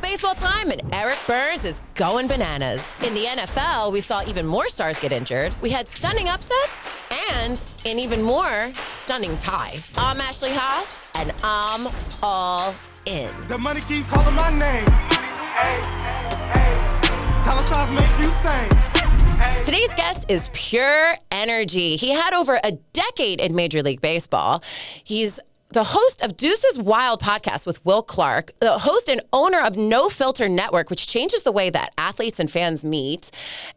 baseball time, and Eric Byrnes is going bananas. In the NFL, we saw even more stars get injured. We had stunning upsets and an even more stunning tie. I'm Ashley Haas, and I'm all in. The money keep calling my name. Dollar signs make you sing. Today's guest is pure energy. He had over a decade in Major League Baseball. He's the host of Deuce's Wild podcast with Will Clark, the host and owner of No Filter Network, which changes the way that athletes and fans meet.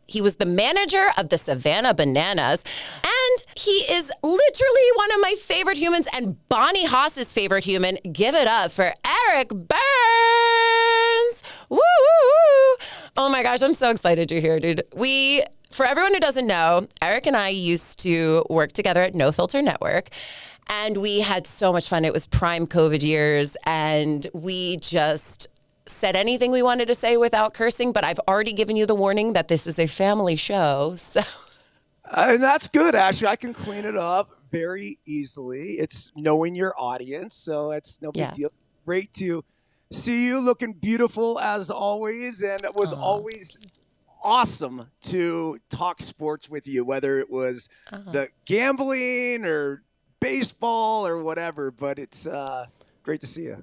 He was the manager of the Savannah Bananas, and he is literally one of my favorite humans and Bonnie Haas's favorite human. Give it up for Eric Byrnes. Woo, woo, woo. Oh my gosh, I'm so excited you're here, dude. For everyone who doesn't know, Eric and I used to work together at No Filter Network. And we had so much fun. It was prime COVID years, and we just said anything we wanted to say without cursing. But I've already given you the warning that this is a family show. So, and that's good, Ashley. I can clean it up very easily. It's knowing your audience, so it's no big deal. Great to see you, looking beautiful as always, and it was always awesome to talk sports with you, whether it was the gambling or baseball or whatever, but it's great to see you.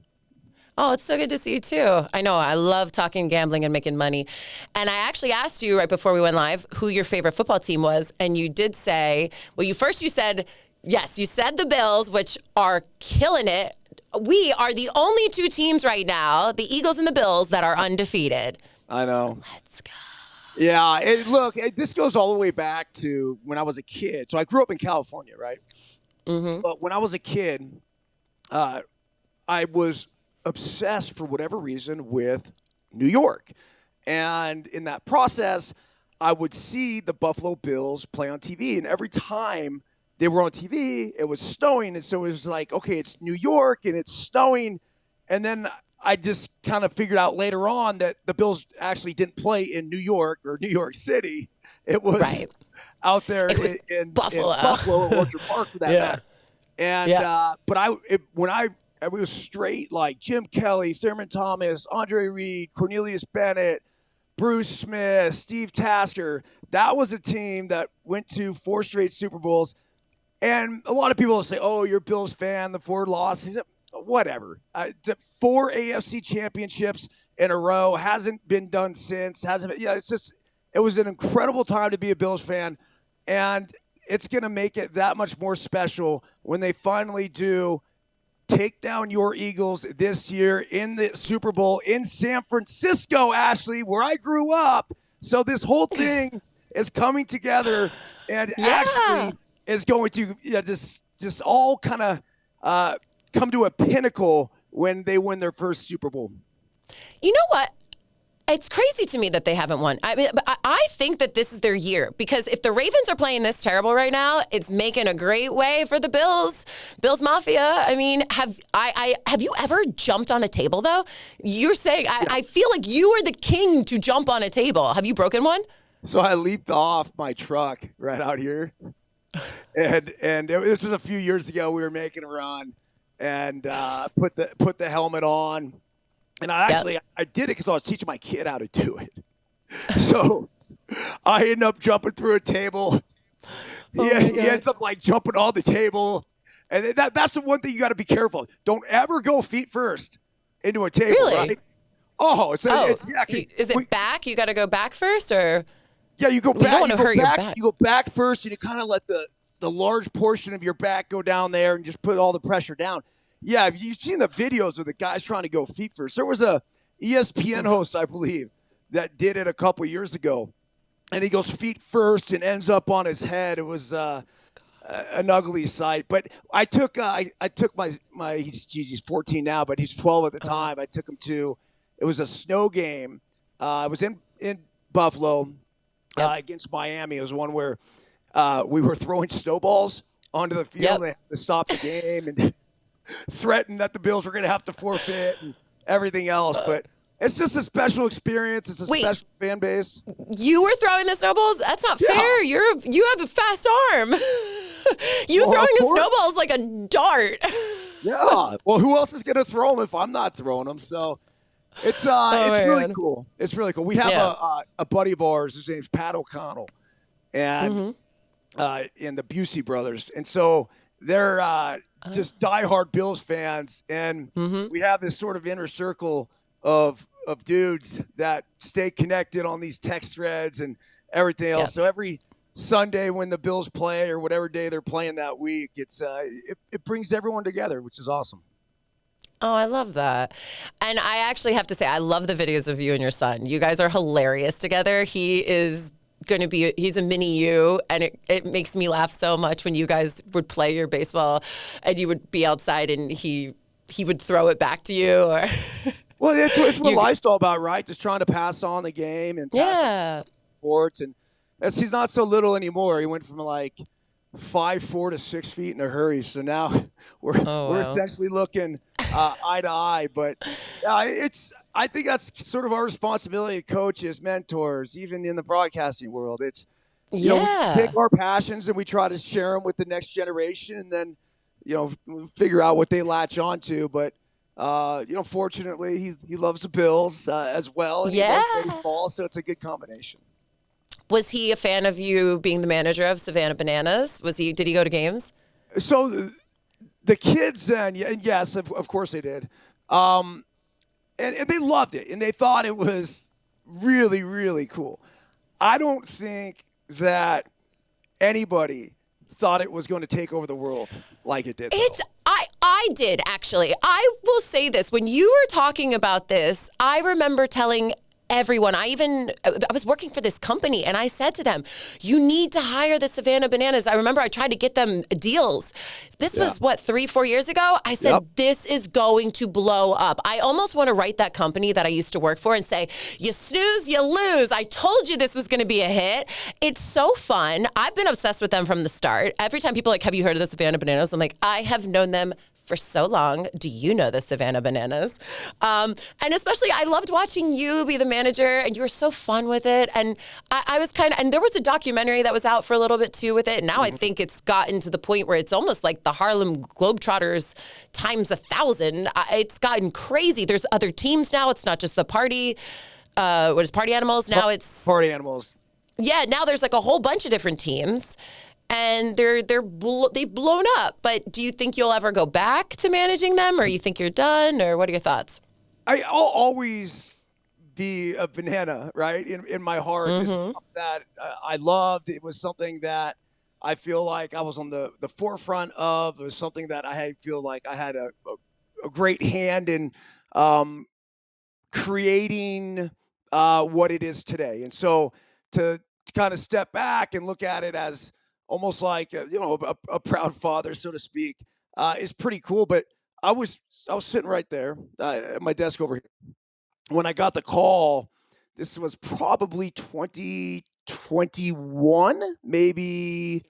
Oh, it's so good to see you too. I know, I love talking gambling and making money. And I actually asked you right before we went live who your favorite football team was, and you did say, well, you said, yes, you said the Bills, which are killing it. We are the only two teams right now, the Eagles and the Bills, that are undefeated. I know. Let's go. Yeah, this goes all the way back to when I was a kid. So I grew up in California, right? Mm-hmm. But when I was a kid, I was obsessed for whatever reason with New York. And in that process, I would see the Buffalo Bills play on TV. And every time they were on TV, it was snowing. And so it was like, okay, it's New York and it's snowing. And then I just kind of figured out later on that the Bills actually didn't play in New York or New York City. It was out there in Buffalo or Orchard Park for that matter. And but it was straight like Jim Kelly, Thurman Thomas, Andre Reed, Cornelius Bennett, Bruce Smith, Steve Tasker. That was a team that went to 4 straight Super Bowls. And a lot of people will say, "Oh, you're a Bills fan. The 4 losses." Whatever. 4 AFC championships in a row hasn't been done since. It was an incredible time to be a Bills fan, and it's going to make it that much more special when they finally do take down your Eagles this year in the Super Bowl in San Francisco, Ashley, where I grew up. So this whole thing is coming together, and actually is going to just all kind of come to a pinnacle when they win their first Super Bowl. You know what? It's crazy to me that they haven't won. I mean, I think that this is their year, because if the Ravens are playing this terrible right now, it's making a great way for the Bills Mafia. I mean, have you ever jumped on a table though? You're saying I feel like you are the king to jump on a table. Have you broken one? So I leaped off my truck right out here, and this is a few years ago. We were making a run, and put the helmet on. And I did it because I was teaching my kid how to do it. So I ended up jumping through a table. He ends up like jumping on the table. And that's the one thing you got to be careful. Don't ever go feet first into a table, right? Is it back? You got to go back first, or? Yeah, you go back. You don't want to hurt your back. You go back first, and you kind of let the large portion of your back go down there and just put all the pressure down. Yeah, you've seen the videos of the guys trying to go feet first. There was a ESPN host, I believe, that did it a couple years ago, and he goes feet first and ends up on his head. It was an ugly sight. But I took my he's 14 now, but he's 12 at the time. I took him to, it was a snow game. It was in Buffalo against Miami. It was one where we were throwing snowballs onto the field and to stop the game and threatened that the Bills were going to have to forfeit and everything else. But it's just a special experience. It's a special fan base. You were throwing the snowballs? That's not fair. You have a fast arm. Throwing a snowball is like a dart. Yeah. Well, who else is going to throw them if I'm not throwing them? So It's really cool. It's really cool. We have a buddy of ours. His name's Pat O'Connell, and in the Busey brothers, and so they're just diehard Bills fans, and we have this sort of inner circle of dudes that stay connected on these text threads and everything else. So every Sunday when the Bills play or whatever day they're playing that week, it brings everyone together, which is awesome. Oh, I love that. And I actually have to say, I love the videos of you and your son. You guys are hilarious together. He's a mini you, and it makes me laugh so much when you guys would play your baseball and you would be outside and he would throw it back to you. Or well, it's what life's all about, right? Just trying to pass on the game and pass on sports. And he's not so little anymore. He went from like 5'4" to 6 feet in a hurry. So now we're essentially looking eye to eye. But I think that's sort of our responsibility, coaches, mentors, even in the broadcasting world. It's we take our passions and we try to share them with the next generation, and then figure out what they latch onto. But fortunately, he loves the Bills as well, and he loves baseball, so it's a good combination. Was he a fan of you being the manager of Savannah Bananas? Did he go to games? So the kids, yes, of course they did. And they loved it, and they thought it was really, really cool. I don't think that anybody thought it was going to take over the world like it did. I did, actually. I will say this. When you were talking about this, I remember telling everyone. I was working for this company, and I said to them, you need to hire the Savannah Bananas. I remember I tried to get them deals. This was, 3-4 years ago? I said, this is going to blow up. I almost want to write that company that I used to work for and say, you snooze, you lose. I told you this was going to be a hit. It's so fun. I've been obsessed with them from the start. Every time people are like, have you heard of the Savannah Bananas? I'm like, I have known them for so long. Do you know the Savannah Bananas? And especially, I loved watching you be the manager, and you were so fun with it. And I was and there was a documentary that was out for a little bit too with it. And now I think it's gotten to the point where it's almost like the Harlem Globetrotters times 1,000. It's gotten crazy. There's other teams now. It's not just the party. What is Party Animals? Now it's Party Animals. Yeah, now there's like a whole bunch of different teams. And they've blown up. But do you think you'll ever go back to managing them, or you think you're done, or what are your thoughts? I'll always be a banana, right? In my heart, It's something that I loved. It was something that I feel like I was on the forefront of. It was something that I feel like I had a great hand in creating what it is today. And so to kind of step back and look at it as almost like a proud father, so to speak, is pretty cool. But I was sitting right there at my desk over here when I got the call. This was probably 2021, maybe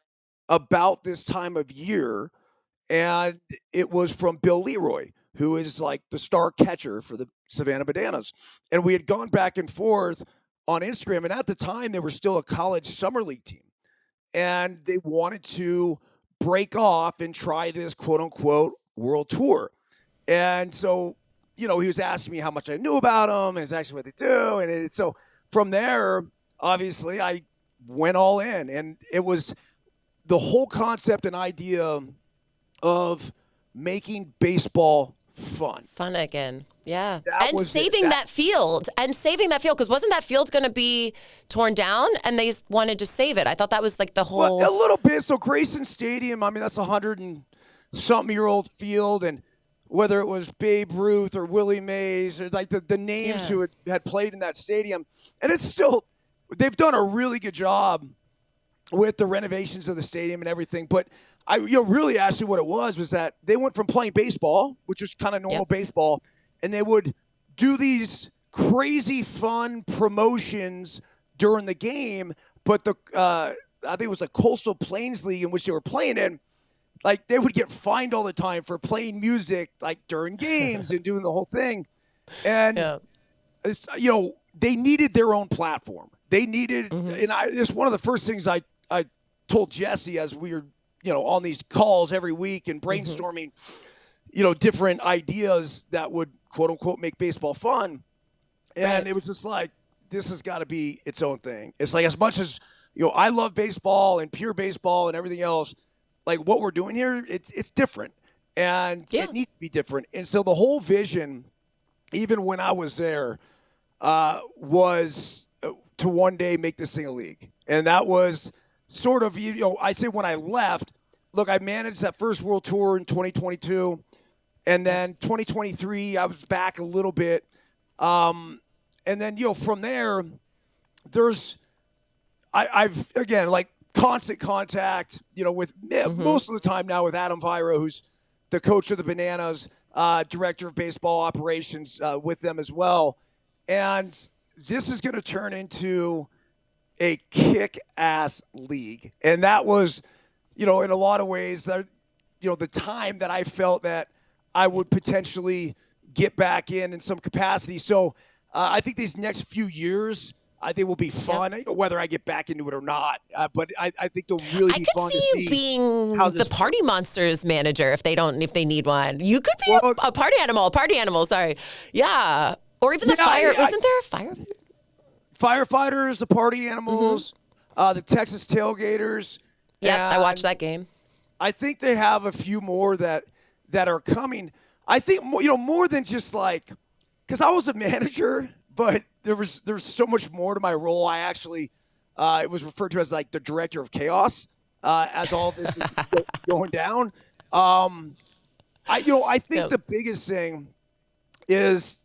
about this time of year, and it was from Bill Leroy, who is like the star catcher for the Savannah Bananas, and we had gone back and forth on Instagram, and at the time they were still a college summer league team. And they wanted to break off and try this quote-unquote world tour. And so, he was asking me how much I knew about them, and it's actually what they do. And so from there, obviously, I went all in. And it was the whole concept and idea of making baseball fun. Fun again. Yeah. And saving that field. Because wasn't that field going to be torn down, and they wanted to save it? I thought that was like the whole. Well, a little bit. So Grayson Stadium, that's 100-and-something-year-old field. And whether it was Babe Ruth or Willie Mays or like the names who had played in that stadium. And it's still, they've done a really good job with the renovations of the stadium and everything. But really actually what it was that they went from playing baseball, which was kind of normal baseball, and they would do these crazy fun promotions during the game. But I think it was a Coastal Plains League in which they were playing in. Like, they would get fined all the time for playing music, like, during games and doing the whole thing. And, they needed their own platform. They needed, and it's one of the first things I told Jesse as we were, on these calls every week and brainstorming, different ideas that would, quote unquote, make baseball fun. And it was just like, this has got to be its own thing. It's like, as much as, I love baseball and pure baseball and everything else, like what we're doing here, it's different. And it needs to be different. And so the whole vision, even when I was there, was to one day make this thing a league. And that was sort of, I say when I left, look, I managed that first World Tour in 2022. And then 2023, I was back a little bit. And then, from there, I've again, like constant contact, with most of the time now with Adam Viro, who's the coach of the Bananas, director of baseball operations with them as well. And this is going to turn into a kick-ass league. And that was, in a lot of ways, that, the time that I felt that I would potentially get back in some capacity. So I think these next few years, I think will be fun. I don't know whether I get back into it or not, but I think they'll really be fun to see. I could see you being the Party Monsters manager if they need one. You could be a party animal. Sorry, yeah, or even the fire. Isn't there a firefighter? Firefighters, the party animals, the Texas tailgaters. Yeah, I watched that game. I think they have a few more that are coming. I think more than just like, because I was a manager, but there's so much more to my role. I actually it was referred to as like the director of chaos as all this is going down. I think the biggest thing is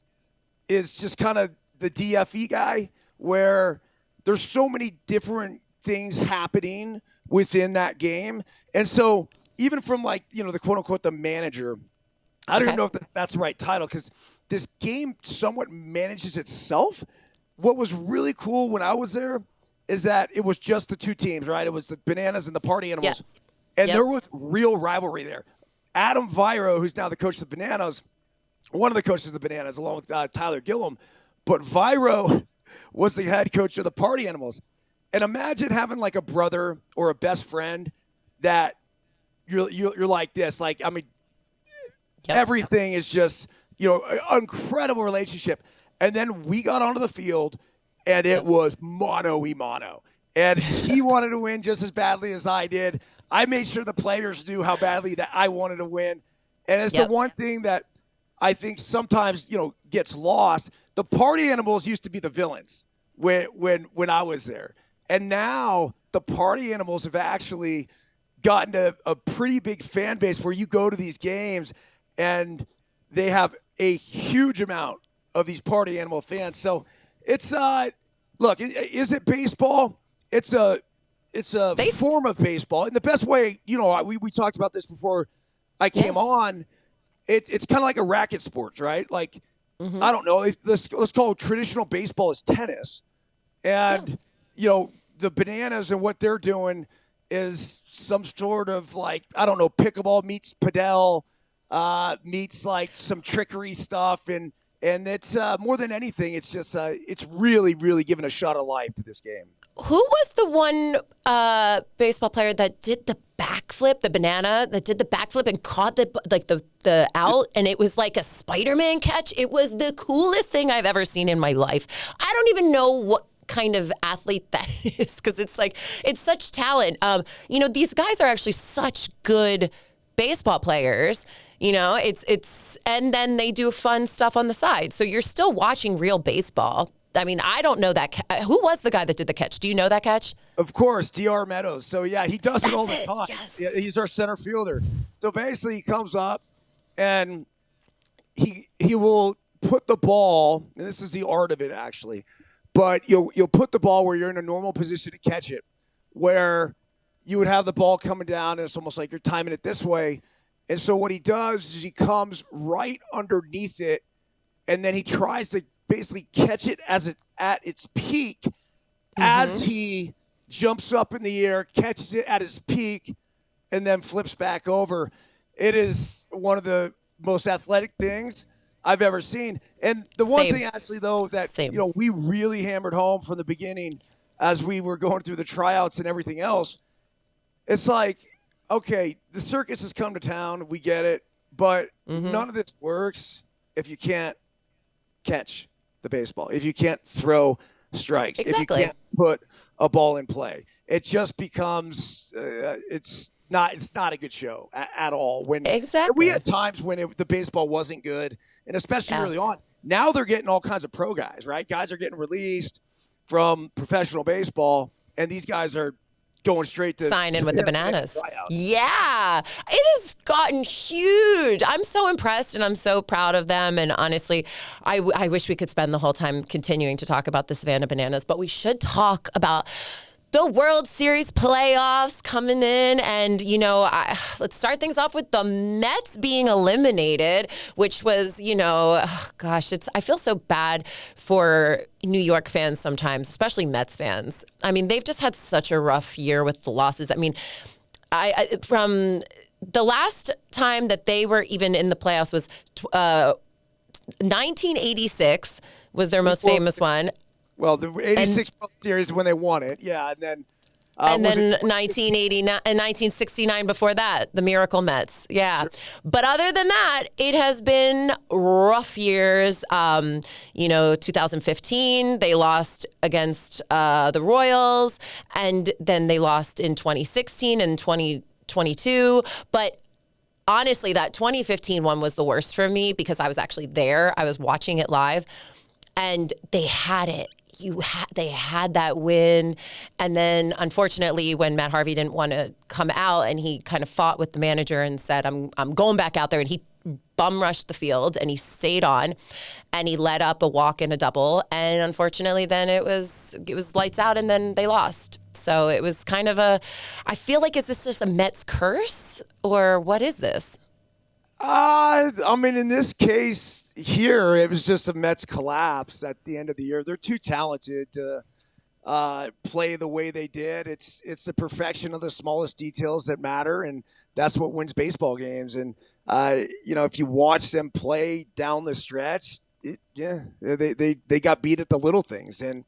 just kind of the DFE guy, where there's so many different things happening within that game. And so even from like, the quote unquote, the manager, I don't even know if that's the right title, because this game somewhat manages itself. What was really cool when I was there is that it was just the two teams, right? It was the Bananas and the Party Animals. And there was real rivalry there. Adam Viro, who's now the coach of the Bananas, one of the coaches of the Bananas, along with Tyler Gillum. But Viro was the head coach of the Party Animals. And imagine having like a brother or a best friend that you're like this. Like, I mean, everything is just, an incredible relationship. And then we got onto the field, and it was mano-y-mano. And he wanted to win just as badly as I did. I made sure the players knew how badly that I wanted to win. And it's the one thing that I think sometimes, gets lost. The Party Animals used to be the villains when I was there. And now the Party Animals have actually gotten a pretty big fan base where you go to these games and they have a huge amount of these Party Animal fans. So it's look, is it baseball? It's a form of baseball. In the best way, we talked about this before I came on. It's kind of like a racket sport, right? Like, I don't know. Let's call traditional baseball is tennis. And, the Bananas and what they're doing is some sort of like, I don't know, pickleball meets padel, meets like some trickery stuff. And it's more than anything, it's just it's really, really giving a shot of life to this game. Who was the one baseball player that did the backflip, the banana that did the backflip and caught the out, and it was like a Spider-Man catch? It was the coolest thing I've ever seen in my life. I don't even know what kind of athlete that is, because it's such talent. These guys are actually such good baseball players. It's and then they do fun stuff on the side. So you're still watching real baseball. I mean, I don't know that. Who was the guy that did the catch? Do you know that catch? Of course, DR Meadows. So, yeah, he does it all the time. Yes. Yeah, he's our center fielder. So, basically, he comes up and he will put the ball, and this is the art of it, actually, but you'll put the ball where you're in a normal position to catch it, where you would have the ball coming down, and it's almost like you're timing it this way. And so what he does is he comes right underneath it, and then he tries to basically catch it at its peak as he jumps up in the air, catches it at its peak, and then flips back over. It is one of the most athletic things I've ever seen. And the one thing, actually, though, that we really hammered home from the beginning as we were going through the tryouts and everything else, it's like, okay, the circus has come to town. We get it. But none of this works if you can't catch. the baseball, if you can't throw strikes, if Exactly. you can't put a ball in play, it just becomes it's not a good show at all. When Exactly. we had times when the baseball wasn't good, and especially Yeah. early on. Now they're getting all kinds of pro guys, right? Guys are getting released from professional baseball, and these guys are going straight to sign in with the Savannah Bananas. tryouts. Yeah, it has gotten huge. I'm so impressed and I'm so proud of them. And honestly, I wish we could spend the whole time continuing to talk about the Savannah Bananas, but we should talk about the World Series playoffs coming in. And, let's start things off with the Mets being eliminated, which was, I feel so bad for New York fans sometimes, especially Mets fans. I mean, they've just had such a rough year with the losses. I mean, from the last time that they were even in the playoffs was 1986 was their most famous one. Well, the 86 World Series when they won it, yeah, and then 1989 and 1969 before that, the Miracle Mets. Yeah. Sure. But other than that, it has been rough years. 2015, they lost against the Royals, and then they lost in 2016 and 2022. But honestly, that 2015 one was the worst for me because I was actually there. I was watching it live, and they had it. They had that win. And then unfortunately, when Matt Harvey didn't want to come out and he kind of fought with the manager and said, I'm going back out there, and he bum rushed the field and he stayed on and he let up a walk and a double. And unfortunately, then it was lights out, and then they lost. So it was kind of I feel like, is this just a Mets curse or what is this? In this case here, it was just a Mets collapse at the end of the year. They're too talented to play the way they did. It's the perfection of the smallest details that matter, and that's what wins baseball games. And if you watch them play down the stretch, they got beat at the little things. And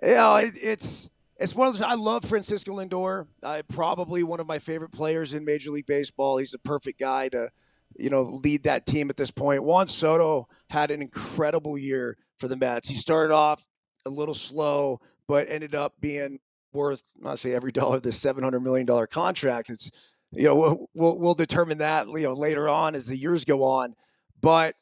it's one of those. I love Francisco Lindor. Probably one of my favorite players in Major League Baseball. He's the perfect guy to lead that team at this point. Juan Soto had an incredible year for the Mets. He started off a little slow, but ended up being worth, I'll say every dollar of this $700 million contract. It's, we'll determine that, later on as the years go on. But,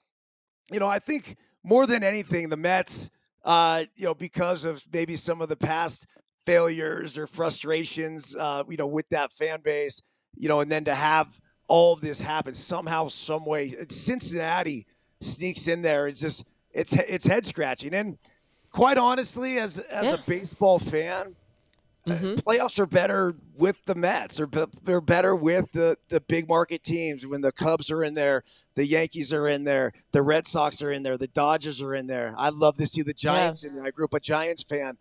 I think more than anything, the Mets, because of maybe some of the past failures or frustrations, with that fan base, and then to have all of this happens somehow, some way. Cincinnati sneaks in there. It's just it's head scratching. And quite honestly, as a baseball fan, playoffs are better with the Mets. They're better with the big market teams. When the Cubs are in there, the Yankees are in there, the Red Sox are in there, the Dodgers are in there. I love to see the Giants in there. I grew up a Giants fan.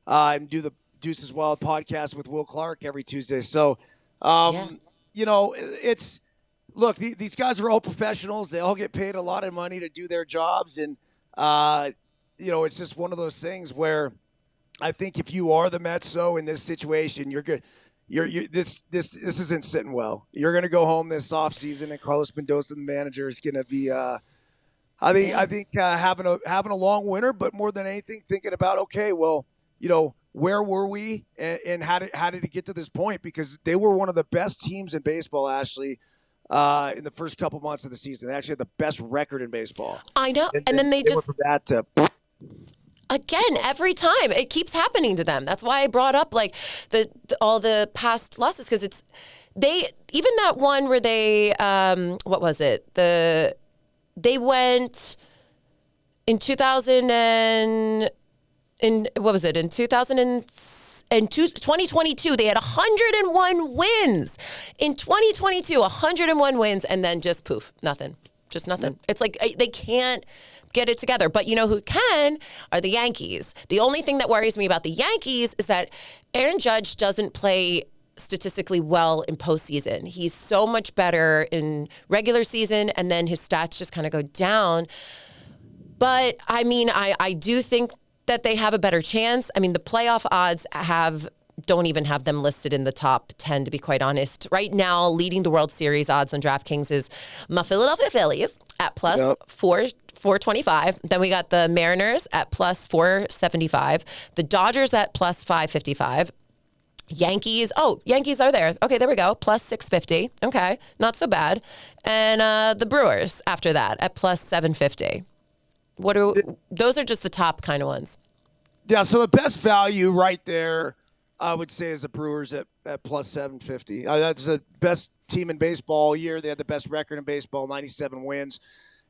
And do the Deuces Wild podcast with Will Clark every Tuesday. So. These guys are all professionals. They all get paid a lot of money to do their jobs. And, it's just one of those things where I think if you are the Mets, in this situation, you're good. This isn't sitting well. You're going to go home this offseason, and Carlos Mendoza, the manager, is going to be, I think having a long winter, but more than anything, thinking about, okay, well, where were we and how did it get to this point? Because they were one of the best teams in baseball, Ashley, in the first couple months of the season. They actually had the best record in baseball. I know. And then they just went from that to again, every time it keeps happening to them. That's why I brought up all the past losses, because even that one where they what was it? They went in 2000 and in what was it? In 2022, they had 101 wins. In 2022, 101 wins, and then just poof, nothing. Just nothing. Yep. It's like they can't get it together. But you know who can are the Yankees. The only thing that worries me about the Yankees is that Aaron Judge doesn't play statistically well in postseason. He's so much better in regular season, and then his stats just kind of go down. But I do think that they have a better chance. The playoff odds don't even have them listed in the top 10, to be quite honest. Right now, leading the World Series odds on DraftKings is my Philadelphia Phillies at plus 425. Then we got the Mariners at plus 475. The Dodgers at plus 555. Yankees. Oh, Yankees are there. Okay, there we go. Plus 650. Okay, not so bad. And the Brewers after that at plus 750. Those are just the top kind of ones. Yeah, so the best value right there, I would say, is the Brewers at plus 750. That's the best team in baseball all year. They had the best record in baseball, 97 wins.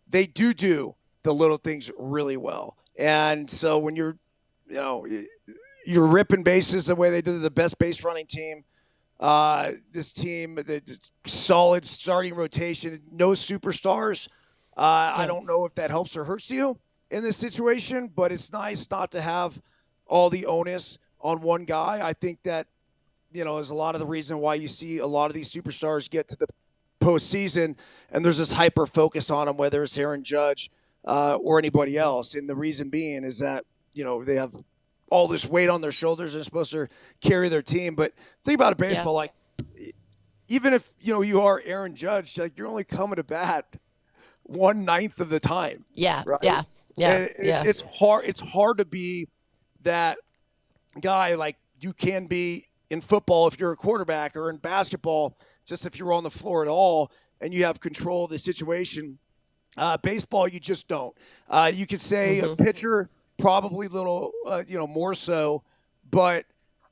They do the little things really well. And so when you're ripping bases the way they did, the best base running team. This team, the solid starting rotation, no superstars. I don't know if that helps or hurts you in this situation, but it's nice not to have all the onus on one guy. I think that, is a lot of the reason why you see a lot of these superstars get to the postseason and there's this hyper focus on them, whether it's Aaron Judge or anybody else. And the reason being is that, they have all this weight on their shoulders and are supposed to carry their team. But think about it, baseball, like even if, you are Aaron Judge, like you're only coming to bat 1/9 of the time. Yeah. Right? Yeah. Yeah. It's hard. It's hard to be that guy like you can be in football if you're a quarterback, or in basketball, just if you're on the floor at all and you have control of the situation. Baseball, you just don't. You could say a pitcher, probably a little, more so. But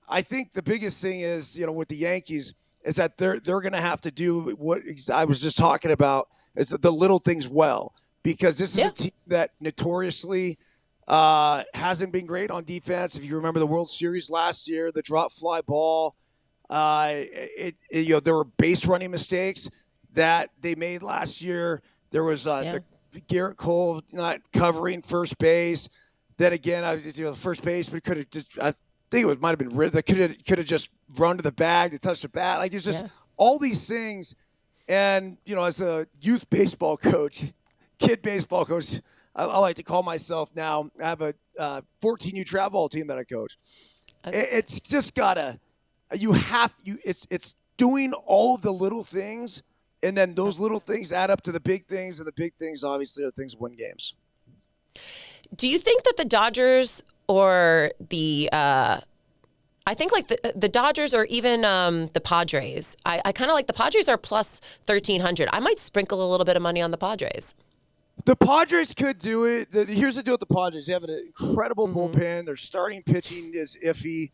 I think the biggest thing is, with the Yankees, is that they're going to have to do what I was just talking about, is the little things well. Because this is a team that notoriously hasn't been great on defense. If you remember the World Series last year, the drop fly ball, there were base running mistakes that they made last year. There was the Garrett Cole not covering first base. Then again, first base, but could have just, I think it might have been that could have just run to the bag to touch the bat. Like it's just all these things. And as a youth baseball coach, kid baseball coach, I like to call myself now. I have a 14U travel ball team that I coach. It's just it's doing all of the little things, and then those little things add up to the big things, and the big things obviously are things that win games. Do you think that the Dodgers or I think like the Dodgers or even the Padres, I kind of like the Padres are plus 1,300. I might sprinkle a little bit of money on the Padres. The Padres could do it. Here's the deal with the Padres. They have an incredible bullpen. Their starting pitching is iffy.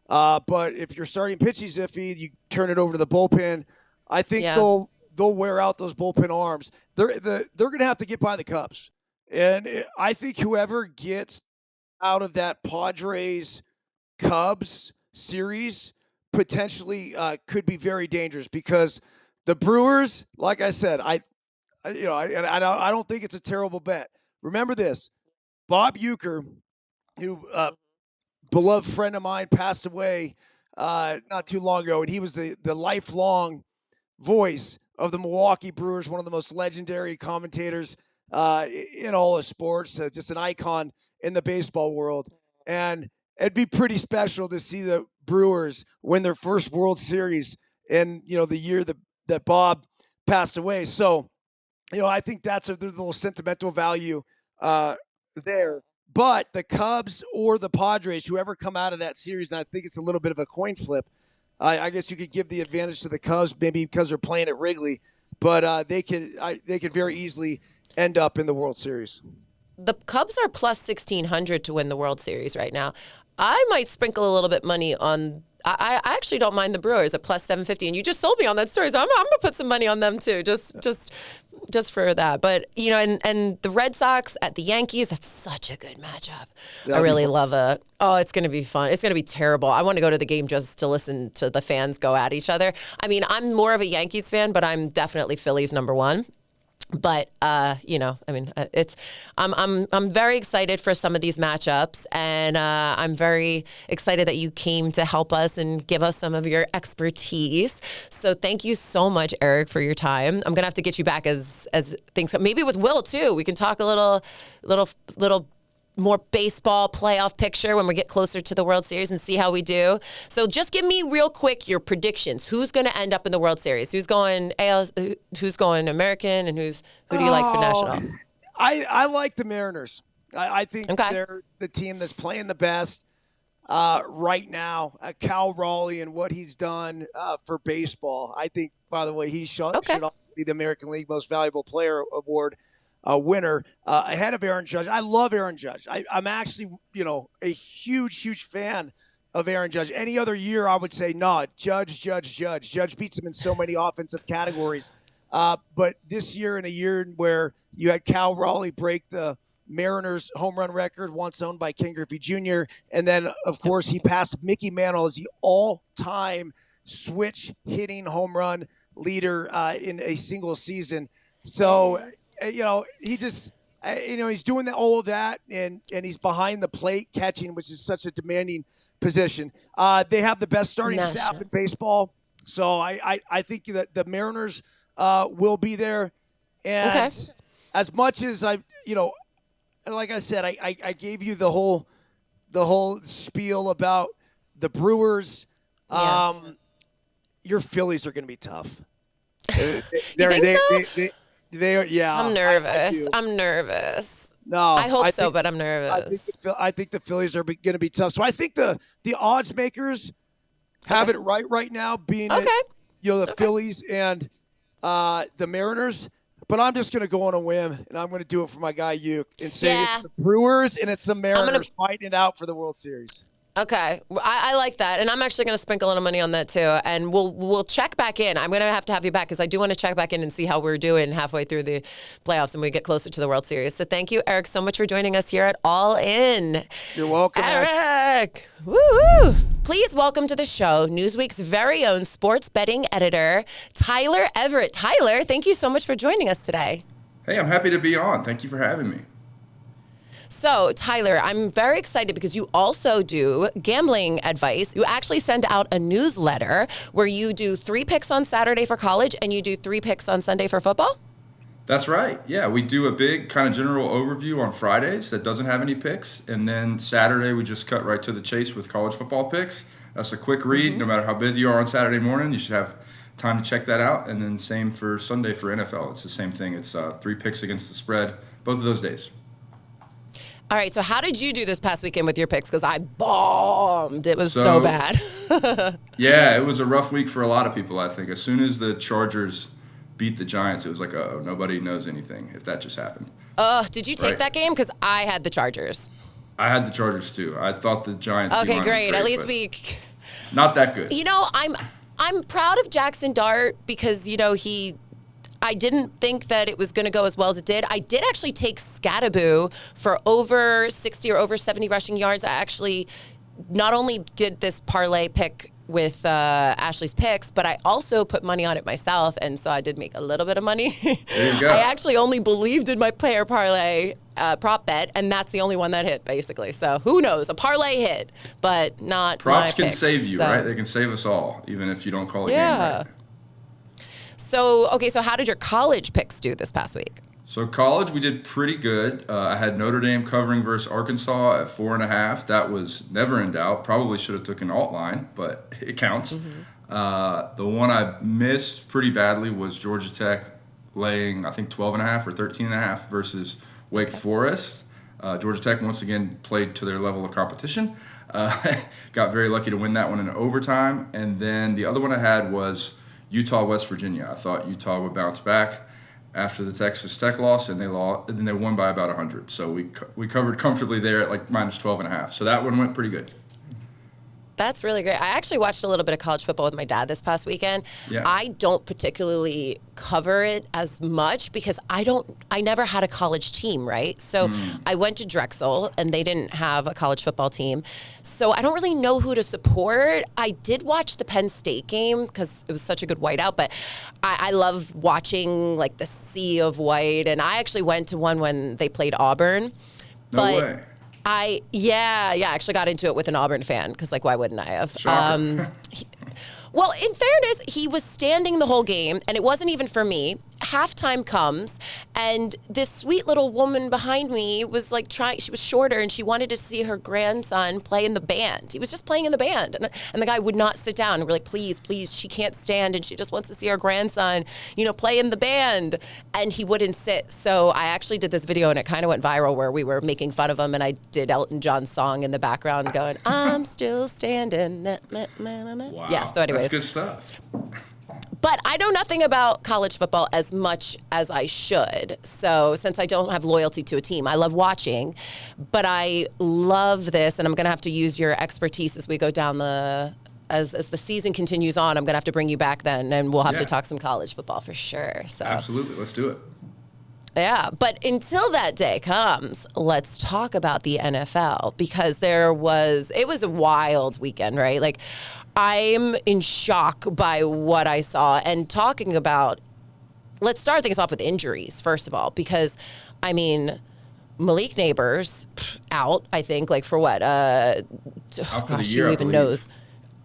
But if your starting pitching is iffy, you turn it over to the bullpen. I think they'll wear out those bullpen arms. They're going to have to get by the Cubs. And I think whoever gets out of that Padres-Cubs series potentially could be very dangerous, because the Brewers, like I said, I don't think it's a terrible bet. Remember this: Bob Uecker, who beloved friend of mine, passed away not too long ago, and he was the lifelong voice of the Milwaukee Brewers, one of the most legendary commentators in all of sports, just an icon in the baseball world. And it'd be pretty special to see the Brewers win their first World Series in the year that Bob passed away. So, I think there's a little sentimental value there. But the Cubs or the Padres, whoever come out of that series, and I think it's a little bit of a coin flip. I guess you could give the advantage to the Cubs, maybe because they're playing at Wrigley, but they could very easily end up in the World Series. The Cubs are plus 1,600 to win the World Series right now. I might sprinkle a little bit money on. I actually don't mind the Brewers at plus 750, and you just sold me on that story, so I'm gonna put some money on them too, just for that. But and the Red Sox at the Yankees, that's such a good matchup. I really love it. Oh, it's gonna be fun. It's gonna be terrible. I want to go to the game just to listen to the fans go at each other. I mean, I'm more of a Yankees fan, but I'm definitely Phillies number one. But it's I'm very excited for some of these matchups, and I'm very excited that you came to help us and give us some of your expertise. So thank you so much, Eric, for your time. I'm gonna have to get you back as things come. Maybe with Will too. We can talk a little more baseball playoff picture when we get closer to the World Series and see how we do. So just give me real quick your predictions. Who's going to end up in the World Series? Who's going AL? Who's going American? And who do you like for national? I like the Mariners. I think they're the team that's playing the best right now. Cal Raleigh and what he's done for baseball. I think, by the way, he should also be the American League Most Valuable Player Award winner ahead of Aaron Judge. I love Aaron Judge. I'm actually, a huge fan of Aaron Judge. Any other year, I would say, no, Judge. Judge beats him in so many offensive categories. But this year, in a year where you had Cal Raleigh break the Mariners home run record, once owned by Ken Griffey Jr., and then, of course, he passed Mickey Mantle as the all-time switch hitting home run leader in a single season. So, he just, he's doing all of that, and he's behind the plate catching, which is such a demanding position. They have the best starting staff in baseball, so I think that the Mariners will be there. And as much as like I said, I gave you the whole spiel about the Brewers. Your Phillies are going to be tough. You think so? They are, yeah. I'm nervous. I'm nervous. No, I hope so, but I'm nervous. I think the Phillies are going to be tough. So I think the odds makers have it right now, being the Phillies and the Mariners. But I'm just going to go on a whim, and I'm going to do it for my guy Uke and say it's the Brewers and it's the Mariners fighting it out for the World Series. Okay, I like that, and I'm actually going to sprinkle a little money on that too, and we'll check back in. I'm going to have you back because I do want to check back in and see how we're doing halfway through the playoffs and we get closer to the World Series. So thank you, Eric, so much for joining us here at All In. You're welcome, Eric. Woo! Please welcome to the show Newsweek's very own sports betting editor, Tyler Everett. Tyler, thank you so much for joining us today. Hey, I'm happy to be on. Thank you for having me. So, Tyler, I'm very excited because you also do gambling advice. You actually send out a newsletter where you do 3 picks on Saturday for college and you do 3 picks on Sunday for football? That's right. Yeah, we do a big kind of general overview on Fridays that doesn't have any picks. And then Saturday, we just cut right to the chase with college football picks. That's a quick read. No matter how busy you are on Saturday morning, you should have time to check that out. And then same for Sunday for NFL. It's the same thing. It's 3 picks against the spread, both of those days. All right, so how did you do this past weekend with your picks? Because I bombed. It was so bad. Yeah, it was a rough week for a lot of people, I think. As soon as the Chargers beat the Giants, it was like, oh, nobody knows anything if that just happened. Did you take that game? Because I had the Chargers. I had the Chargers, too. I thought the Giants Okay, great. At least we... Not that good. I'm proud of Jackson Dart because, I didn't think that it was going to go as well as it did. I did actually take Scattaboo for over 60 or over 70 rushing yards. I actually not only did this parlay pick with Ashley's picks, but I also put money on it myself, and so I did make a little bit of money. There you go. I actually only believed in my player parlay prop bet, and that's the only one that hit, basically. So who knows? A parlay hit, but not Props my can picks, save you, right? They can save us all, even if you don't call a game right. So how did your college picks do this past week? So college, we did pretty good. I had Notre Dame covering versus Arkansas at 4.5. That was never in doubt. Probably should have took an alt line, but it counts. The one I missed pretty badly was Georgia Tech laying, I think, 12.5 or 13.5 versus Wake Forest. Georgia Tech once again played to their level of competition. Got very lucky to win that one in overtime. And then the other one I had was Utah, West Virginia. I thought Utah would bounce back after the Texas Tech loss, and they lost, and then they won by about 100. So we covered comfortably there at like minus 12.5. So that one went pretty good. That's really great. I actually watched a little bit of college football with my dad this past weekend. Yeah. I don't particularly cover it as much because I never had a college team, right? So I went to Drexel and they didn't have a college football team. So I don't really know who to support. I did watch the Penn State game because it was such a good whiteout, but I love watching like the sea of white. And I actually went to one when they played Auburn. No way. I actually got into it with an Auburn fan because, like, why wouldn't I have? Shocker. Well, in fairness, he was standing the whole game, and it wasn't even for me. halftime comes, and this sweet little woman behind me was like she was shorter, and she wanted to see her grandson play in the band. He was just playing in the band, and the guy would not sit down. And we're like, please, she can't stand, and she just wants to see her grandson, play in the band. And he wouldn't sit. So I actually did this video, and it kind of went viral, where we were making fun of him, and I did Elton John's song in the background going, I'm still standing. Wow. Yeah, so anyways. That's good stuff. But I know nothing about college football as much as I should. So since I don't have loyalty to a team, I love watching, but I love this, and I'm going to have to use your expertise as we go down as the season continues on. I'm going to have to bring you back then, and we'll have to talk some college football for sure. So Absolutely. Let's do it. Yeah, but until that day comes, let's talk about the NFL, because it was a wild weekend, right? Like, I'm in shock by what I saw. And talking about, let's start things off with injuries, first of all, because, Malik Neighbors out, I think, like for what? Out for the year, who even knows?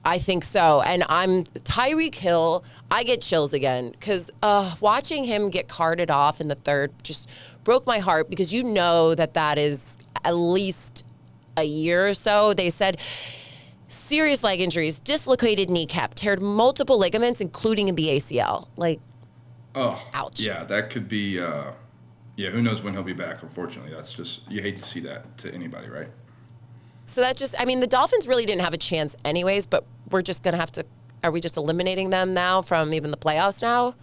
I think so. And I'm Tyreek Hill. I get chills again because watching him get carted off in the third just broke my heart, because that is at least a year or so. They said serious leg injuries, dislocated kneecap, teared multiple ligaments, including in the ACL. Like, ouch. Yeah, that could be, who knows when he'll be back, unfortunately. That's just, you hate to see that to anybody, right? So that just, the Dolphins really didn't have a chance anyways, but we're just going to have to, are we just eliminating them now from even the playoffs now?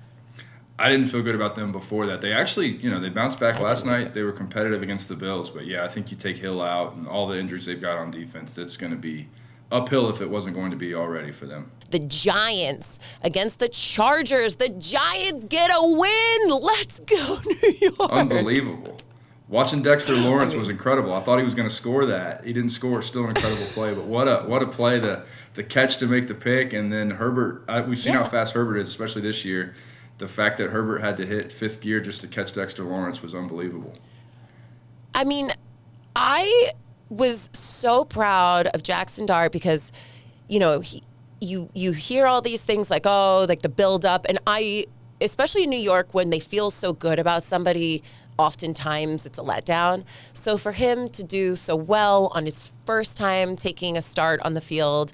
I didn't feel good about them before that. They actually, they bounced back last night. They were competitive against the Bills, but yeah, I think you take Hill out and all the injuries they've got on defense, that's going to be uphill if it wasn't going to be already for them. The Giants against the Chargers. The Giants get a win. Let's go, New York. Unbelievable. Watching Dexter Lawrence was incredible. I thought he was going to score that. He didn't score. Still an incredible play. But what a play, the catch to make the pick. And then Herbert, we've seen how fast Herbert is, especially this year. The fact that Herbert had to hit fifth gear just to catch Dexter Lawrence was unbelievable. I was so proud of Jackson Dart because, you hear all these things like the build up, and especially in New York, when they feel so good about somebody, oftentimes it's a letdown. So for him to do so well on his first time taking a start on the field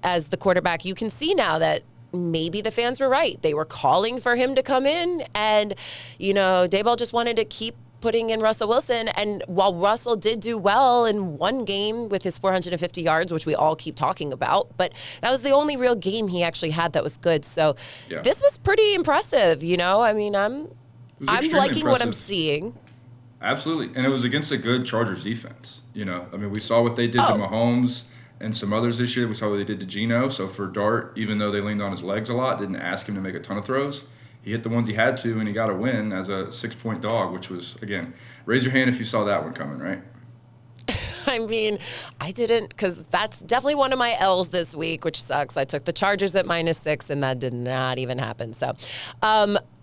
as the quarterback, you can see now that maybe the fans were right. They were calling for him to come in, and Daboll just wanted to keep putting in Russell Wilson. And while Russell did do well in one game with his 450 yards, which we all keep talking about, but that was the only real game he actually had that was good. So this was pretty impressive. I'm liking what I'm seeing. Absolutely. And it was against a good Chargers defense. We saw what they did to Mahomes and some others this year. We saw what they did to Geno. So for Dart, even though they leaned on his legs a lot, didn't ask him to make a ton of throws, he hit the ones he had to, and he got a win as a 6-point dog, which was, again, raise your hand if you saw that one coming, right? I didn't, because that's definitely one of my L's this week, which sucks. I took the Chargers at -6, and that did not even happen. So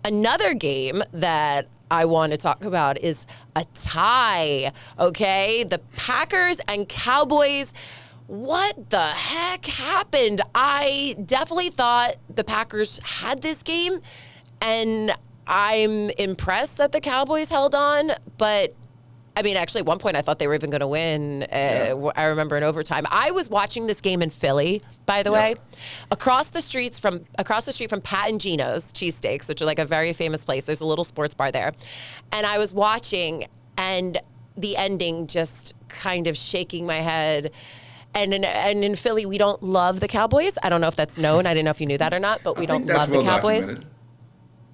another game that I want to talk about is a tie, okay? The Packers and Cowboys. What the heck happened? I definitely thought the Packers had this game, and I'm impressed that the Cowboys held on, but actually, at one point, I thought they were even going to win. I remember in overtime. I was watching this game in Philly, by the way, across the street from Pat and Gino's Cheesesteaks, which are like a very famous place. There's a little sports bar there. And I was watching, and the ending just kind of shaking my head. And in Philly, we don't love the Cowboys. I don't know if that's known. I didn't know if you knew that or not, but we don't love the Cowboys. Documented.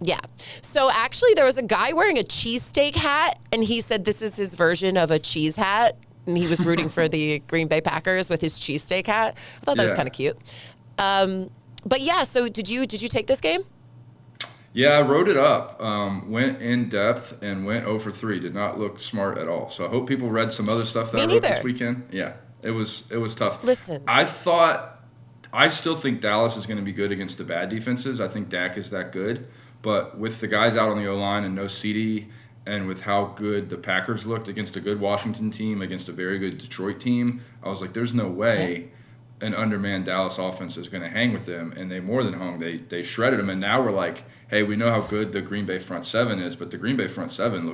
Yeah. So actually, there was a guy wearing a cheesesteak hat, and he said this is his version of a cheese hat, and he was rooting for the Green Bay Packers with his cheesesteak hat. I thought that was kind of cute. But yeah, so did you take this game? Yeah, I wrote it up, went in depth, and went 0 for 3. Did not look smart at all. So I hope people read some other stuff that I wrote this weekend. Yeah, it was tough. Listen. I still think Dallas is going to be good against the bad defenses. I think Dak is that good. But with the guys out on the O-line and no CD, and with how good the Packers looked against a good Washington team, against a very good Detroit team, I was like, there's no way an undermanned Dallas offense is going to hang with them, and they more than hung. They shredded them, and now we're like, hey, we know how good the Green Bay front seven is, but the Green Bay front seven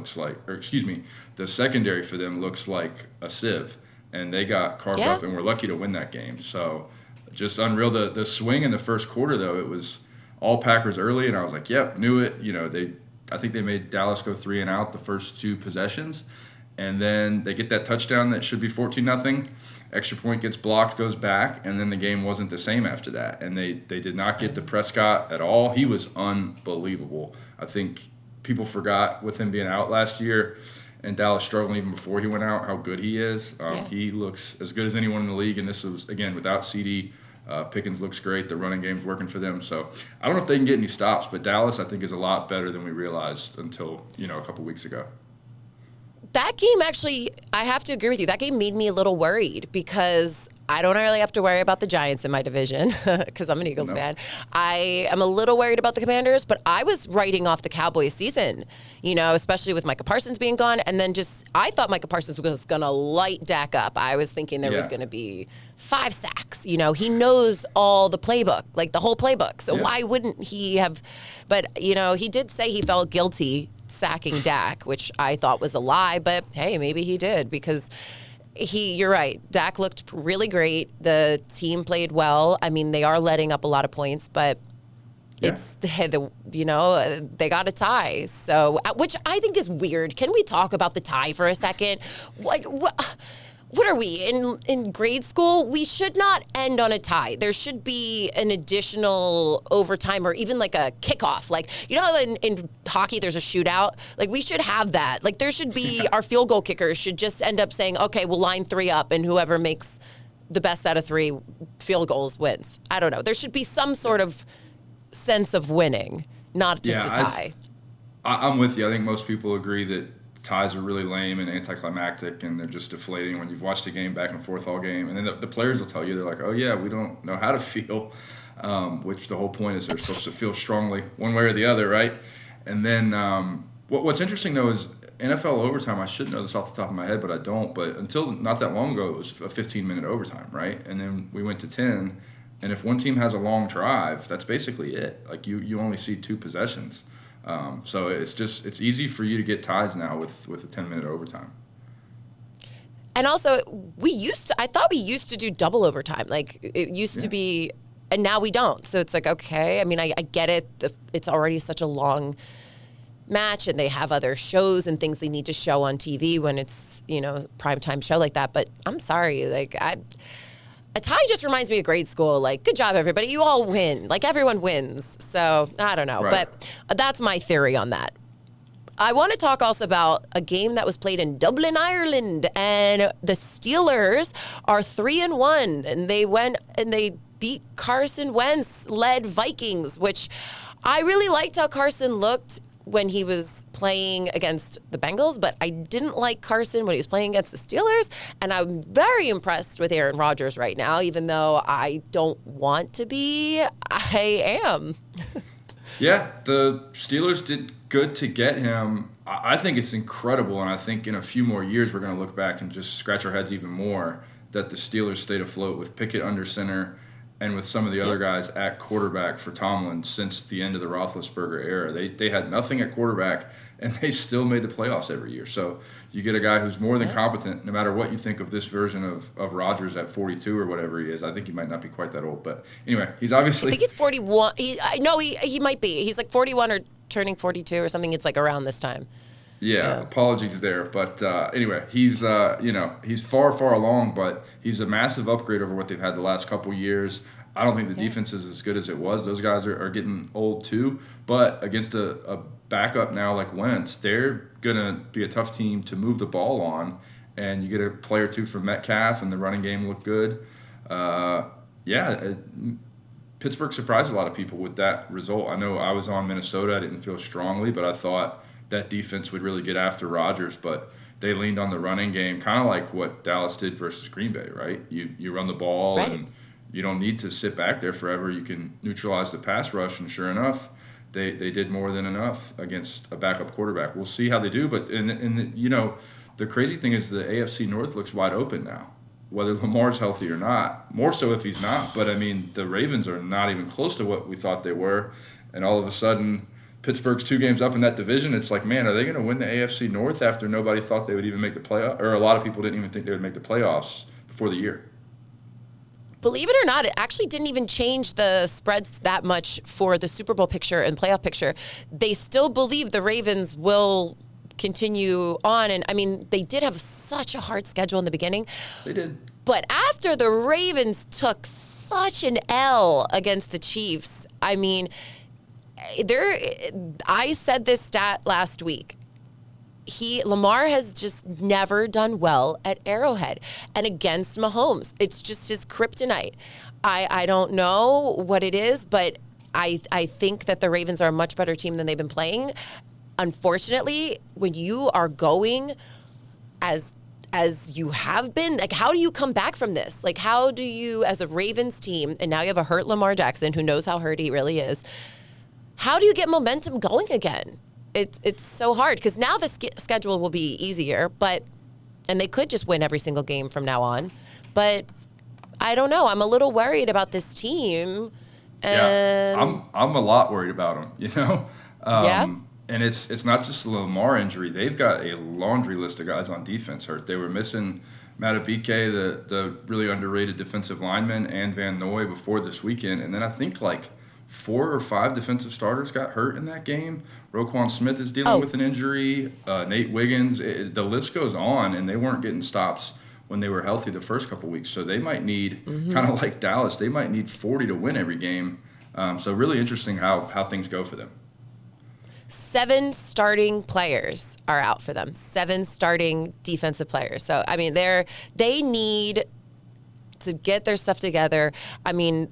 the secondary for them looks like a sieve, and they got carved up, and we're lucky to win that game. So just unreal. The swing in the first quarter, though, it was all Packers early, and I was like, yep, knew it. I think they made Dallas go 3 and out the first 2 possessions, and then they get that touchdown that should be 14-0. Extra point gets blocked, goes back, and then the game wasn't the same after that. And they did not get to Prescott at all. He was unbelievable. I think people forgot with him being out last year and Dallas struggling even before he went out how good he is. He looks as good as anyone in the league, and this was, again, without CD. Pickens looks great. The running game's working for them. So I don't know if they can get any stops, but Dallas, I think, is a lot better than we realized until, a couple weeks ago. That game actually, I have to agree with you. That game made me a little worried because I don't really have to worry about the Giants in my division because I'm an Eagles fan. I am a little worried about the Commanders, but I was writing off the Cowboys season, especially with Micah Parsons being gone. And then I thought Micah Parsons was going to light Dak up. I was thinking there was going to be 5 sacks. He knows all the playbook, like the whole playbook. So why wouldn't he have? But, he did say he felt guilty sacking Dak, which I thought was a lie, but hey, maybe he did because you're right. Dak looked really great. The team played well. I mean, they are letting up a lot of points, but it's they got a tie. So, which I think is weird. Can we talk about the tie for a second? Like, what are we in grade school? We should not end on a tie. There should be an additional overtime or even like a kickoff. Like, how in hockey there's a shootout? Like, we should have that. Like, there should be our field goal kickers should just end up saying, okay, we'll line 3 up, and whoever makes the best out of 3 field goals wins. I don't know. There should be some sort of sense of winning, not just a tie. I'm with you. I think most people agree that ties are really lame and anticlimactic, and they're just deflating when you've watched a game back and forth all game. And then the players will tell you, they're like, oh, yeah, we don't know how to feel, which the whole point is they're supposed to feel strongly one way or the other, right? And then what's interesting, though, is NFL overtime, I should know this off the top of my head, but I don't. But until not that long ago, it was a 15-minute overtime, right? And then we went to 10. And if one team has a long drive, that's basically it. Like, you only see 2 possessions. So it's easy for you to get ties now with a 10-minute overtime. And also, I thought we used to do double overtime. Like, it used to be, and now we don't. So it's like, okay. I mean, I get it. It's already such a long match, and they have other shows and things they need to show on TV when it's, primetime show like that. But I'm sorry. Like, a tie just reminds me of grade school. Like, good job, everybody. You all win. Like, everyone wins. So, I don't know. Right. But that's my theory on that. I want to talk also about a game that was played in Dublin, Ireland. And the Steelers are 3-1. And they went and they beat Carson Wentz-led Vikings, which I really liked how Carson looked when he was playing against the Bengals, but I didn't like Carson when he was playing against the Steelers, and I'm very impressed with Aaron Rodgers right now, even though I don't want to be. I am. Yeah, the Steelers did good to get him. I think it's incredible, and I think in a few more years we're going to look back and just scratch our heads even more that the Steelers stayed afloat with Pickett under center and with some of the other guys at quarterback for Tomlin since the end of the Roethlisberger era. They had nothing at quarterback, and they still made the playoffs every year. So you get a guy who's more than competent, no matter what you think of this version of Rodgers at 42 or whatever he is. I think he might not be quite that old. But anyway, he's obviously – I think he's 41. He might be. He's like 41 or turning 42 or something. It's like around this time. Yeah, apologies there. But anyway, he's he's far along, but he's a massive upgrade over what they've had the last couple years. I don't think the defense is as good as it was. Those guys are getting old too. But against a backup now like Wentz, they're going to be a tough team to move the ball on. And you get a play or two from Metcalf, and the running game looked good. Pittsburgh surprised a lot of people with that result. I know I was on Minnesota. I didn't feel strongly, but I thought that defense would really get after Rodgers, but they leaned on the running game, kind of like what Dallas did versus Green Bay, right? You run the ball, and you don't need to sit back there forever. You can neutralize the pass rush, and sure enough, they did more than enough against a backup quarterback. We'll see how they do, but the crazy thing is the AFC North looks wide open now. whether Lamar's healthy or not. More so if he's not. But, I mean, the Ravens are not even close to what we thought they were. And all of a sudden, Pittsburgh's 2 games up in that division. It's like, man, are they going to win the AFC North after nobody thought they would even make the playoffs? Or a lot of people didn't even think they would make the playoffs before the year. Believe it or not, it actually didn't even change the spreads that much for the Super Bowl picture and playoff picture. They still believe the Ravens will continue on. And, I mean, they did have such a hard schedule in the beginning. They did. But after the Ravens took such an L against the Chiefs, I mean, I said this stat last week. Lamar has just never done well at Arrowhead and against Mahomes. It's just his kryptonite. I don't know what it is, but I think that the Ravens are a much better team than they've been playing. Unfortunately, when you are going as you have been, like, how do you come back from this? Like, how do you, as a Ravens team, and now you have a hurt Lamar Jackson, who knows how hurt he really is, how do you get momentum going again? It's so hard because now the schedule will be easier, and they could just win every single game from now on. But I don't know. I'm a little worried about this team. And I'm a lot worried about them. You know. Yeah. And it's not just the Lamar injury. They've got a laundry list of guys on defense hurt. They were missing Matabike, the really underrated defensive lineman, and Van Noy before this weekend, and then I think like 4 or 5 defensive starters got hurt in that game. Roquan Smith is dealing with an injury. Nate Wiggins. The list goes on, and they weren't getting stops when they were healthy the first couple weeks. So they might need, kind of like Dallas, they might need 40 to win every game. So really interesting how things go for them. 7 starting players are out for them. 7 starting defensive players. So, I mean, they need to get their stuff together. I mean,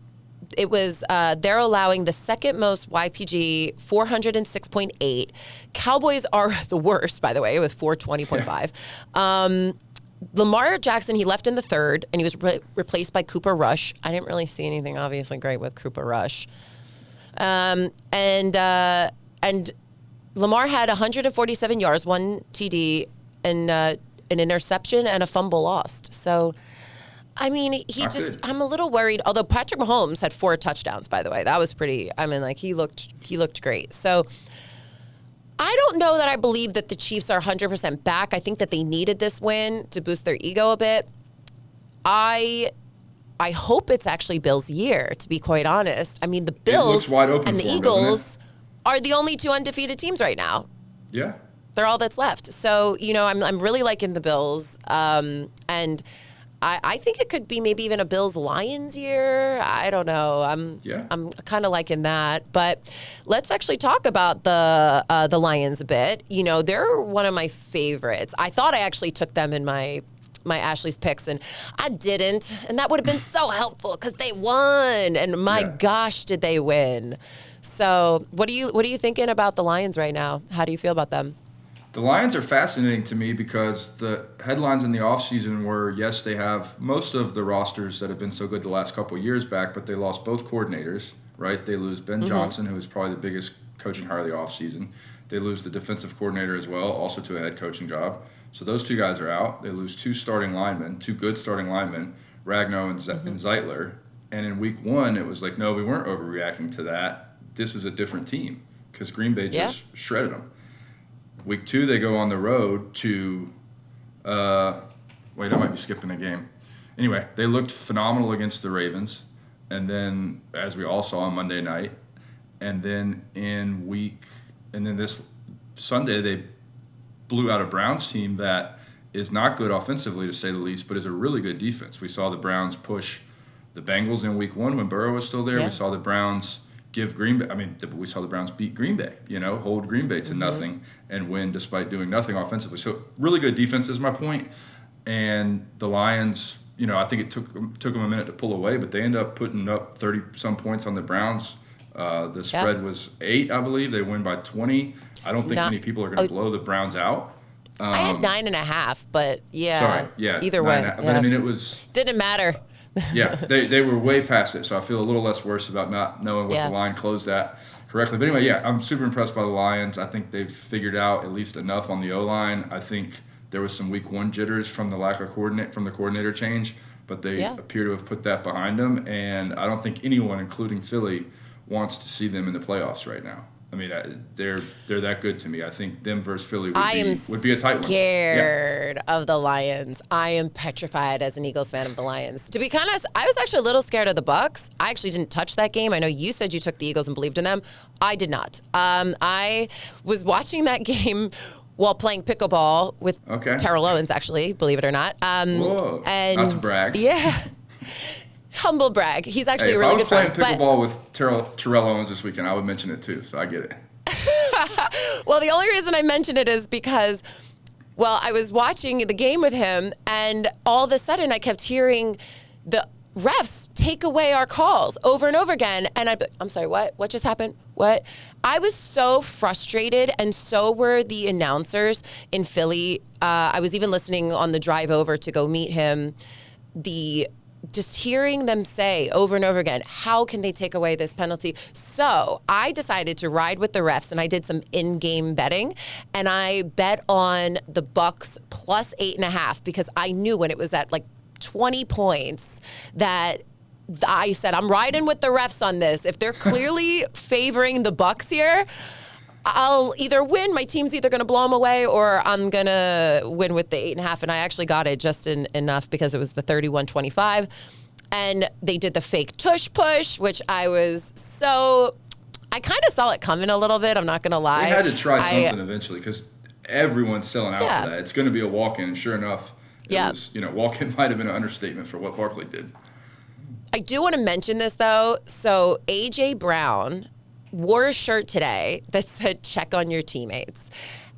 it was they're allowing the second most YPG, 406.8. Cowboys are the worst, by the way, with 420.5. Lamar Jackson, he left in the third, and he was replaced by Cooper Rush. I didn't really see anything obviously great with Cooper Rush. And Lamar had 147 yards, 1 TD, and an interception and a fumble lost. So, I mean, I'm a little worried. Although Patrick Mahomes had 4 touchdowns, by the way, that was pretty. I mean, like he looked great. So, I don't know that I believe that the Chiefs are 100% back. I think that they needed this win to boost their ego a bit. I hope it's actually Bills' year, to be quite honest. I mean, the Bills and the Eagles are the only 2 undefeated teams right now. Yeah. They're all that's left. So, you know, I'm really liking the Bills. And I think it could be maybe even a Bills-Lions year. I don't know. I'm kind of liking that. But let's actually talk about the Lions a bit. You know, they're one of my favorites. I thought I actually took them in my Ashley's picks, and I didn't. And that would have been so helpful because they won. And my gosh, did they win. So what are you thinking about the Lions right now? How do you feel about them? The Lions are fascinating to me because the headlines in the offseason were, yes, they have most of the rosters that have been so good the last couple of years back, but they lost both coordinators, right? They lose Ben Johnson, who was probably the biggest coaching hire of the offseason. They lose the defensive coordinator as well, also to a head coaching job. So those 2 guys are out. They lose 2 starting linemen, 2 good starting linemen, Ragnow and Zeitler. And in week 1, it was like, no, we weren't overreacting to that. This is a different team because Green Bay just shredded them. Week 2, they go on the road to I might be skipping a game. Anyway, they looked phenomenal against the Ravens. And then, as we all saw on Monday night, and then this Sunday, they blew out a Browns team that is not good offensively, to say the least, but is a really good defense. We saw the Browns push the Bengals in week 1 when Burrow was still there. We saw the Browns we saw the Browns beat Green Bay, hold Green Bay to nothing and win despite doing nothing offensively. So really good defense is my point. And the Lions, I think it took them a minute to pull away, but they ended up putting up 30-some points on the Browns. The spread was 8, I believe. They win by 20. I don't think many people are going to blow the Browns out. I had 9.5, but either way. But I mean, it was didn't matter. They were way past it, so I feel a little less worse about not knowing what the line closed at correctly. But anyway, I'm super impressed by the Lions. I think they've figured out at least enough on the O-line. I think there was some week 1 jitters from the lack of coordinator change, but they appear to have put that behind them. And I don't think anyone, including Philly, wants to see them in the playoffs right now. I mean, they're that good to me. I think them versus Philly would be a tight one. I am scared of the Lions. I am petrified as an Eagles fan of the Lions. To be honest, I was actually a little scared of the Bucs. I actually didn't touch that game. I know you said you took the Eagles and believed in them. I did not. I was watching that game while playing pickleball with Terrell Owens, actually, believe it or not. Whoa, and not to brag. Yeah. Humble brag. He's actually a really good friend. If I was playing pickleball with Terrell Owens this weekend, I would mention it too, so I get it. Well, the only reason I mention it is because, I was watching the game with him, and all of a sudden I kept hearing the refs take away our calls over and over again. And I'm sorry, what? What just happened? What? I was so frustrated, and so were the announcers in Philly. I was even listening on the drive over to go meet him. Just hearing them say over and over again, how can they take away this penalty? So I decided to ride with the refs, and I did some in-game betting, and I bet on the Bucs plus 8.5 because I knew when it was at like 20 points that I said, I'm riding with the refs on this. If they're clearly favoring the Bucs here, I'll either win, my team's either going to blow them away, or I'm going to win with the 8.5. And I actually got it just enough because it was the 31-25. And they did the fake tush push, which I kind of saw it coming a little bit. I'm not going to lie. They had to try something eventually because everyone's selling out for that. It's going to be a walk-in. And sure enough, walk-in might have been an understatement for what Barkley did. I do want to mention this, though. So A.J. Brown wore a shirt today that said, check on your teammates.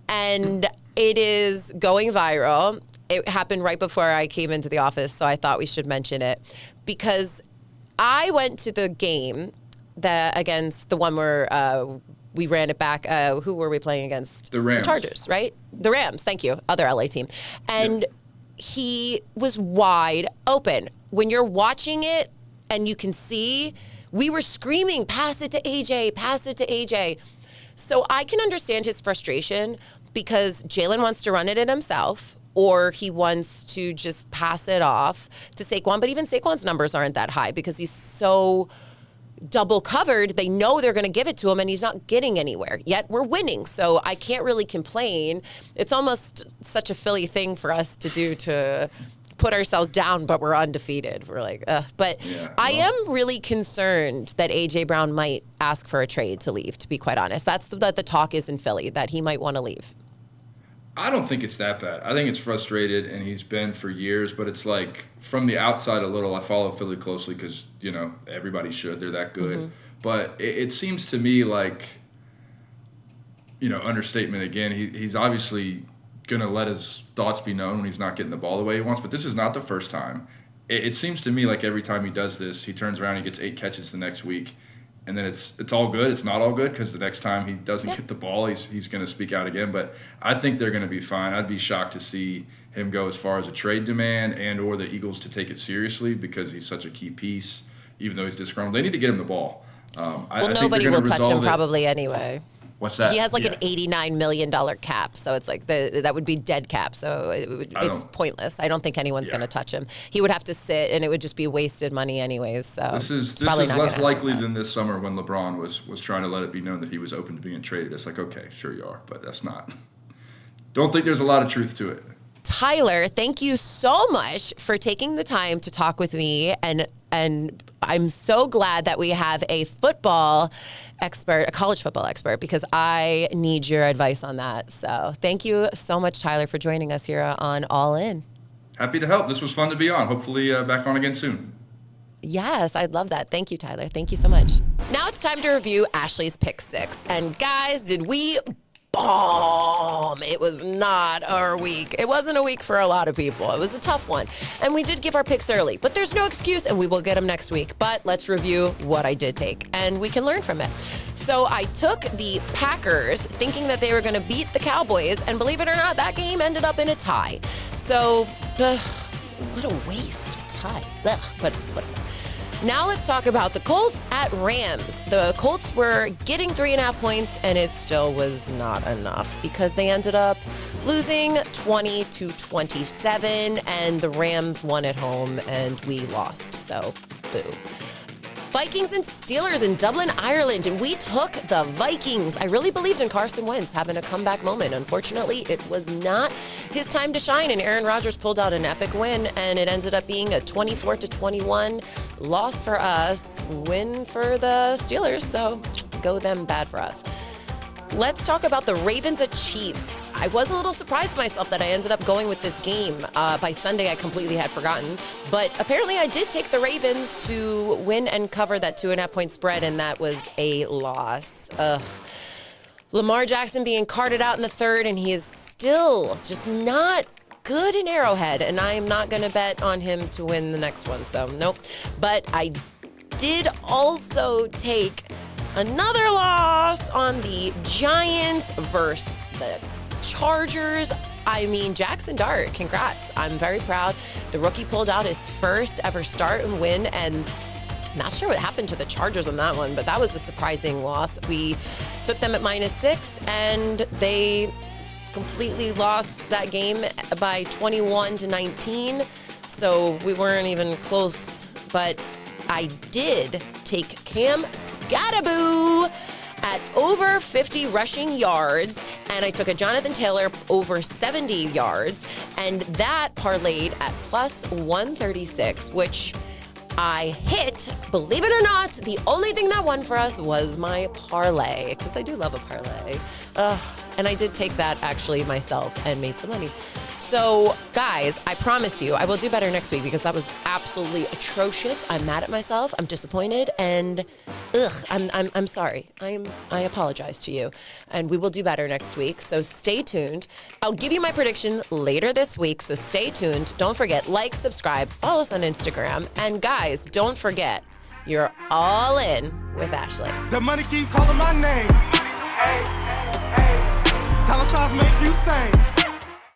And it is going viral. It happened right before I came into the office, so I thought we should mention it. Because I went to the game against the one where we ran it back. Who were we playing against? The Rams. The Chargers, right? The Rams, thank you. Other LA team. And he was wide open. When you're watching it and you can see, we were screaming, pass it to AJ, pass it to AJ. So I can understand his frustration because Jalen wants to run it in himself, or he wants to just pass it off to Saquon. But even Saquon's numbers aren't that high because he's so double covered. They know they're going to give it to him, and he's not getting anywhere. Yet we're winning, so I can't really complain. It's almost such a Philly thing for us to do to put ourselves down, but we're undefeated. We're like, ugh. But I am really concerned that A.J. Brown might ask for a trade to leave, to be quite honest. That's the talk is in Philly, that he might want to leave. I don't think it's that bad. I think it's frustrated, and he's been for years, but it's like from the outside a little. I follow Philly closely because, everybody should. They're that good. Mm-hmm. But it seems to me like, understatement again, he's obviously going to let his thoughts be known when he's not getting the ball the way he wants. But this is not the first time. It seems to me like every time he does this, he turns around and he gets 8 catches the next week. And then it's all good. It's not all good because the next time he doesn't get the ball, he's going to speak out again. But I think they're going to be fine. I'd be shocked to see him go as far as a trade demand and or the Eagles to take it seriously because he's such a key piece, even though he's disgruntled. They need to get him the ball. I nobody will touch him probably anyway. What's that? He has an $89 million cap, so it's like that would be dead cap, so it's pointless. I don't think anyone's going to touch him. He would have to sit, and it would just be wasted money anyways. So this is less likely than this summer when LeBron was trying to let it be known that he was open to being traded. It's like, okay, sure you are, but that's not. Don't think there's a lot of truth to it. Tyler, thank you so much for taking the time to talk with me, and I'm so glad that we have a football expert, a college football expert, because I need your advice on that. So thank you so much, Tyler, for joining us here on All In. Happy to help. This was fun to be on. Hopefully back on again soon. Yes, I'd love that. Thank you, Tyler. Thank you so much. Now it's time to review Ashley's Pick 6. And guys, did we bomb? It was not our week. It wasn't a week for a lot of people. It was a tough one. And we did give our picks early, but there's no excuse, and we will get them next week. But let's review what I did take, and we can learn from it. So I took the Packers thinking that they were going to beat the Cowboys, and believe it or not, that game ended up in a tie. So what a waste. high. Ugh, but whatever. Now let's talk about the Colts at Rams. The Colts were getting 3.5 points, and it still was not enough because they ended up losing 20-27, and the Rams won at home, and we lost. So, boo. Vikings and Steelers in Dublin, Ireland, and we took the Vikings. I really believed in Carson Wentz having a comeback moment. Unfortunately, it was not his time to shine, and Aaron Rodgers pulled out an epic win, and it ended up being a 24-21 loss for us, win for the Steelers, so go them, bad for us. Let's talk about the Ravens at Chiefs. I was a little surprised myself that I ended up going with this game. By Sunday, I completely had forgotten. But apparently, I did take the Ravens to win and cover that 2.5-point spread, and that was a loss. Lamar Jackson being carted out in the third, and he is still just not good in Arrowhead, and I am not going to bet on him to win the next one, so nope. But I did also take another loss on the Giants versus the Chargers. I mean, Jackson Dart, congrats. I'm very proud. The rookie pulled out his first ever start and win, and not sure what happened to the Chargers on that one, but that was a surprising loss. We took them at -6, and they completely lost that game by 21-19, so we weren't even close, but I did take Cam Scattaboo at over 50 rushing yards, and I took a Jonathan Taylor over 70 yards, and that parlayed at +136, which I hit. Believe it or not, the only thing that won for us was my parlay, because I do love a parlay. And I did take that actually myself and made some money. So, guys, I promise you, I will do better next week because that was absolutely atrocious. I'm mad at myself. I'm disappointed, and I'm sorry. I apologize to you, and we will do better next week. So stay tuned. I'll give you my prediction later this week. So stay tuned. Don't forget, like, subscribe, follow us on Instagram, and guys, don't forget, you're all in with Ashley. The money keep calling my name. Tell us how to make you sing.